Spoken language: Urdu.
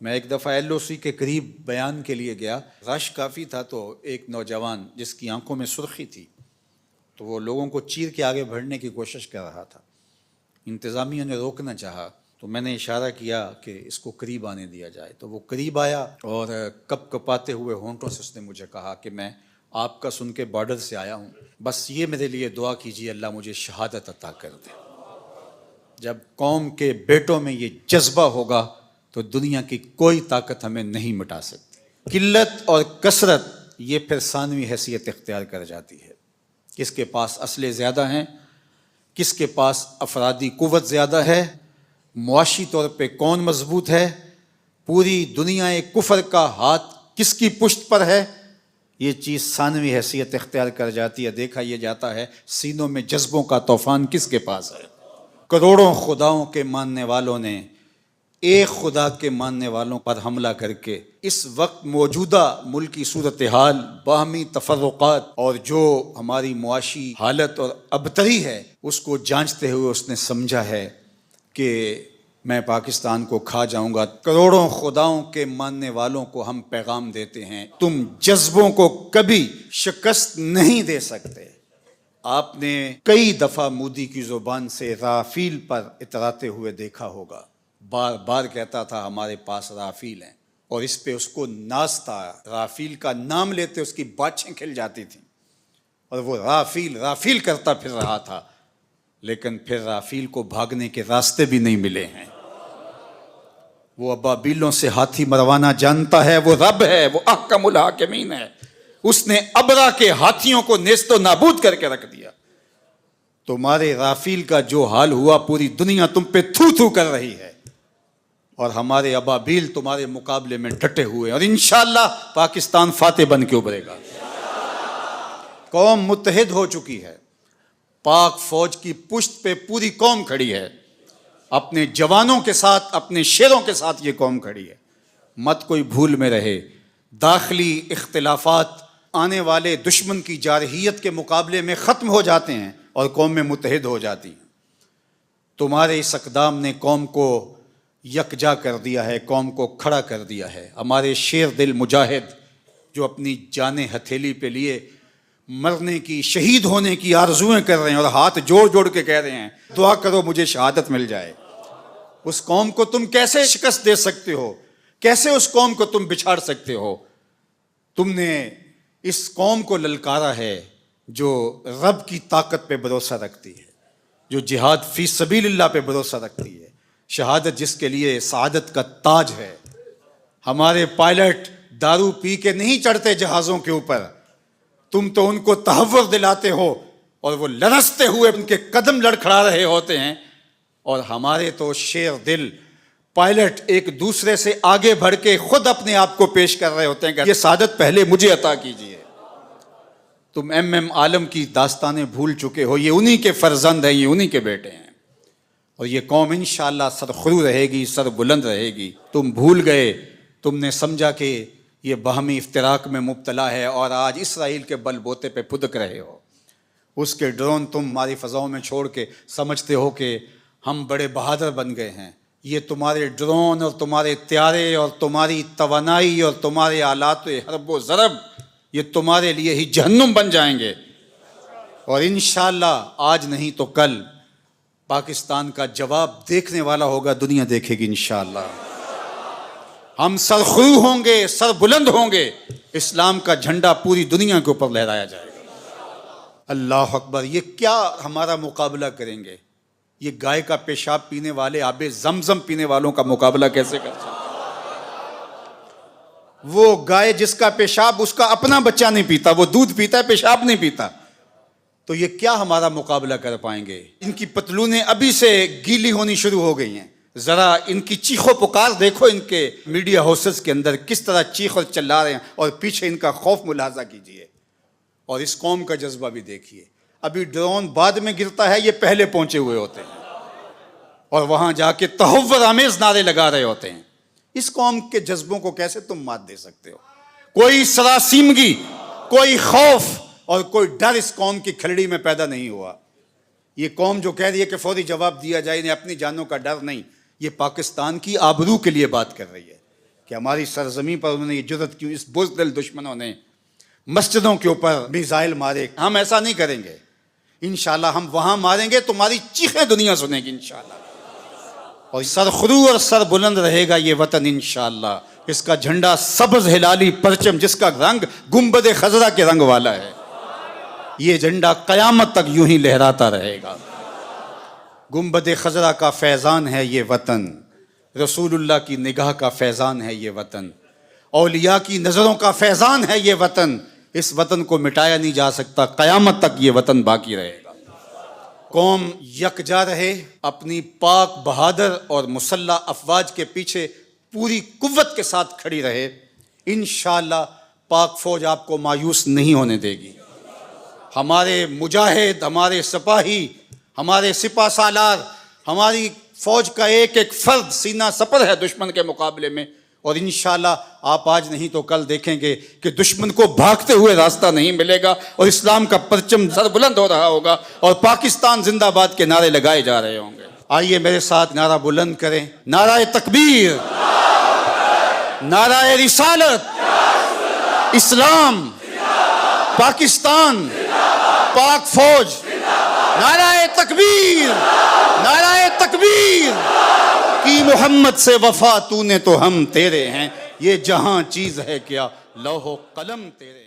میں ایک دفعہ ایل او سی کے قریب بیان کے لیے گیا، رش کافی تھا، تو ایک نوجوان جس کی آنکھوں میں سرخی تھی تو وہ لوگوں کو چیر کے آگے بڑھنے کی کوشش کر رہا تھا۔ انتظامیہ نے روکنا چاہا تو میں نے اشارہ کیا کہ اس کو قریب آنے دیا جائے، تو وہ قریب آیا اور کپ کپاتے ہوئے ہونٹوں سے اس نے مجھے کہا کہ میں آپ کا سن کے بارڈر سے آیا ہوں، بس یہ میرے لیے دعا کیجیے اللہ مجھے شہادت عطا کر دے۔ جب قوم کے بیٹوں میں یہ جذبہ ہوگا تو دنیا کی کوئی طاقت ہمیں نہیں مٹا سکتی۔ قلت اور کثرت یہ پھر ثانوی حیثیت اختیار کر جاتی ہے۔ کس کے پاس اسلحے زیادہ ہیں، کس کے پاس افرادی قوت زیادہ ہے، معاشی طور پہ کون مضبوط ہے، پوری دنیا کفر کا ہاتھ کس کی پشت پر ہے، یہ چیز ثانوی حیثیت اختیار کر جاتی ہے۔ دیکھا یہ جاتا ہے سینوں میں جذبوں کا طوفان کس کے پاس ہے۔ کروڑوں خداؤں کے ماننے والوں نے ایک خدا کے ماننے والوں پر حملہ کر کے اس وقت موجودہ ملکی صورتحال، باہمی تفرقات اور جو ہماری معاشی حالت اور ابتری ہے اس کو جانچتے ہوئے اس نے سمجھا ہے کہ میں پاکستان کو کھا جاؤں گا۔ کروڑوں خداؤں کے ماننے والوں کو ہم پیغام دیتے ہیں، تم جذبوں کو کبھی شکست نہیں دے سکتے۔ آپ نے کئی دفعہ مودی کی زبان سے رافیل پر اتراتے ہوئے دیکھا ہوگا، بار بار کہتا تھا ہمارے پاس رافیل ہیں، اور اس پہ اس کو ناز تھا۔ رافیل کا نام لیتے اس کی باچھیں کھل جاتی تھیں اور وہ رافیل رافیل کرتا پھر رہا تھا، لیکن پھر رافیل کو بھاگنے کے راستے بھی نہیں ملے ہیں۔ وہ ابابیلوں سے ہاتھی مروانا جانتا ہے، وہ رب ہے، وہ احکم الحاکمین ہے۔ اس نے ابرا کے ہاتھیوں کو نیست و نابود کر کے رکھ دیا۔ تمہارے رافیل کا جو حال ہوا پوری دنیا تم پہ تھو تھو کر رہی ہے، اور ہمارے ابابیل تمہارے مقابلے میں ڈٹے ہوئے، اور انشاءاللہ پاکستان فاتح بن کے ابھرے گا۔ قوم متحد ہو چکی ہے، پاک فوج کی پشت پہ پوری قوم کھڑی ہے، اپنے جوانوں کے ساتھ، اپنے شیروں کے ساتھ یہ قوم کھڑی ہے۔ مت کوئی بھول میں رہے، داخلی اختلافات آنے والے دشمن کی جارحیت کے مقابلے میں ختم ہو جاتے ہیں اور قوم میں متحد ہو جاتی ہیں۔ تمہارے اس اقدام نے قوم کو یکجا کر دیا ہے، قوم کو کھڑا کر دیا ہے۔ ہمارے شیر دل مجاہد جو اپنی جانیں ہتھیلی پہ لیے مرنے کی، شہید ہونے کی آرزویں کر رہے ہیں اور ہاتھ جوڑ جوڑ کے کہہ رہے ہیں دعا کرو مجھے شہادت مل جائے، اس قوم کو تم کیسے شکست دے سکتے ہو؟ کیسے اس قوم کو تم بچھاڑ سکتے ہو؟ تم نے اس قوم کو للکارا ہے جو رب کی طاقت پہ بھروسہ رکھتی ہے، جو جہاد فی سبیل اللہ پہ بھروسہ رکھتی ہے، شہادت جس کے لیے سعادت کا تاج ہے۔ ہمارے پائلٹ دارو پی کے نہیں چڑھتے جہازوں کے اوپر، تم تو ان کو تحور دلاتے ہو اور وہ لرزتے ہوئے ان کے قدم لڑکھڑا رہے ہوتے ہیں، اور ہمارے تو شیر دل پائلٹ ایک دوسرے سے آگے بڑھ کے خود اپنے آپ کو پیش کر رہے ہوتے ہیں کہ یہ سعادت پہلے مجھے عطا کیجیے۔ تم ایم عالم کی داستانیں بھول چکے ہو، یہ انہی کے فرزند ہیں، یہ انہی کے بیٹے ہیں، اور یہ قوم انشاءاللہ سرخرو رہے گی، سر بلند رہے گی۔ تم بھول گئے، تم نے سمجھا کہ یہ باہمی افتراق میں مبتلا ہے، اور آج اسرائیل کے بل بوتے پہ پھدک رہے ہو۔ اس کے ڈرون تم ہماری فضاؤں میں چھوڑ کے سمجھتے ہو کہ ہم بڑے بہادر بن گئے ہیں۔ یہ تمہارے ڈرون اور تمہارے طیارے اور تمہاری توانائی اور تمہارے آلات حرب و ضرب یہ تمہارے لیے ہی جہنم بن جائیں گے، اور انشاءاللہ آج نہیں تو کل پاکستان کا جواب دیکھنے والا ہوگا، دنیا دیکھے گی انشاءاللہ۔ ہم سرخرو ہوں گے، سر بلند ہوں گے، اسلام کا جھنڈا پوری دنیا کے اوپر لہرایا جائے گا۔ اللہ اکبر! یہ کیا ہمارا مقابلہ کریں گے؟ یہ گائے کا پیشاب پینے والے، آب زمزم پینے والوں کا مقابلہ کیسے کر سکتے؟ وہ گائے جس کا پیشاب اس کا اپنا بچہ نہیں پیتا، وہ دودھ پیتا ہے، پیشاب نہیں پیتا، تو یہ کیا ہمارا مقابلہ کر پائیں گے؟ ان کی پتلونیں ابھی سے گیلی ہونی شروع ہو گئی ہیں، ذرا ان کی چیخ و پکار دیکھو، ان کے میڈیا ہاؤسز کے اندر کس طرح چیخ اور چلا رہے ہیں، اور پیچھے ان کا خوف ملاحظہ کیجئے، اور اس قوم کا جذبہ بھی دیکھیے۔ ابھی ڈرون بعد میں گرتا ہے، یہ پہلے پہنچے ہوئے ہوتے ہیں اور وہاں جا کے تحور آمیز نعرے لگا رہے ہوتے ہیں۔ اس قوم کے جذبوں کو کیسے تم مات دے سکتے ہو؟ کوئی سراسیمگی، کوئی خوف اور کوئی ڈر اس قوم کی کھلڑی میں پیدا نہیں ہوا۔ یہ قوم جو کہہ رہی ہے کہ فوری جواب دیا جائے، انہیں اپنی جانوں کا ڈر نہیں، یہ پاکستان کی آبرو کے لیے بات کر رہی ہے۔ کہ ہماری سرزمین پر انہوں نے یہ جرت کیوں، اس بزدل دشمنوں نے مسجدوں کے اوپر میزائل مارے. ہم ایسا نہیں کریں گے انشاءاللہ. ہم وہاں ماریں گے تمہاری چیخیں دنیا سنے گی انشاءاللہ. اور سرخرو اور سر بلند رہے گا یہ وطن انشاءاللہ. اس کا جھنڈا سبز ہلالی پرچم جس کا رنگ گنبد خضرا کے رنگ والا ہے، یہ جھنڈا قیامت تک یوں ہی لہراتا رہے گا. گنبد خضرا کا فیضان ہے یہ وطن، رسول اللہ کی نگاہ کا فیضان ہے یہ وطن، اولیاء کی نظروں کا فیضان ہے یہ وطن. اس وطن کو مٹایا نہیں جا سکتا، قیامت تک یہ وطن باقی رہے گا. قوم یکجا رہے، اپنی پاک بہادر اور مسلح افواج کے پیچھے پوری قوت کے ساتھ کھڑی رہے. انشاءاللہ پاک فوج آپ کو مایوس نہیں ہونے دے گی. ہمارے مجاہد، ہمارے سپاہی، ہمارے سپہ سالار، ہماری فوج کا ایک ایک فرد سینہ سپر ہے دشمن کے مقابلے میں. اور انشاءاللہ آپ آج نہیں تو کل دیکھیں گے کہ دشمن کو بھاگتے ہوئے راستہ نہیں ملے گا اور اسلام کا پرچم سر بلند ہو رہا ہوگا اور پاکستان زندہ باد کے نعرے لگائے جا رہے ہوں گے. آئیے میرے ساتھ نعرہ بلند کریں. نعرہ تکبیر، نعرہ رسالت، اسلام، پاکستان، پاک فوج. نعرہ تکبیر، نعرہ تکبیر. کی محمد سے وفا تو نے تو ہم تیرے ہیں، یہ جہاں چیز ہے کیا لوح و قلم تیرے.